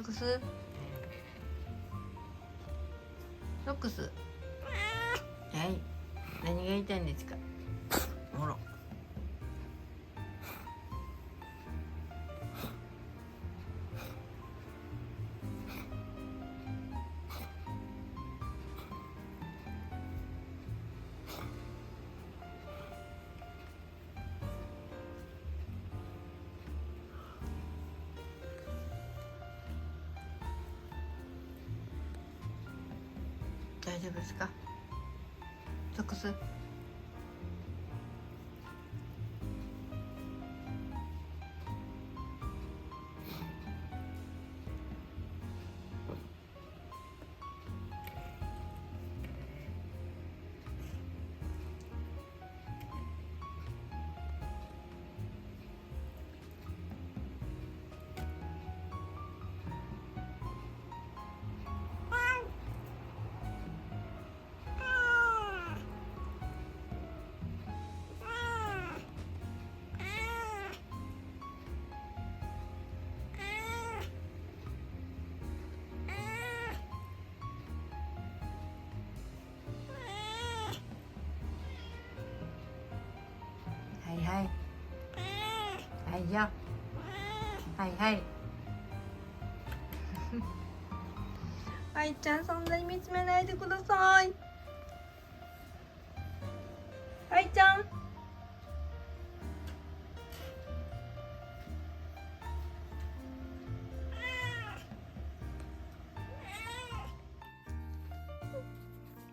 ックスロックス。はい、何が言いたいんですか。ほら。大丈夫ですか。ソックス。はいはいはいよ。はいはいはいちゃん、そんなに見つめないでください。はいちゃん。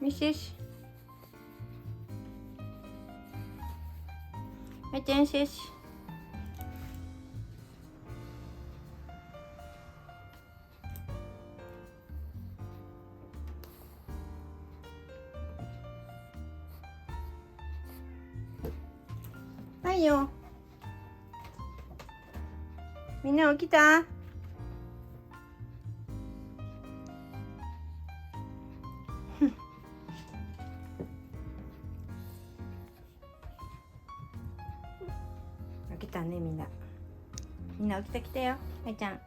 よしよし。はいちゃん、よしよし。はいよ。みんな起きた？起きたね、みんな。みんな起きたよ。はいちゃん。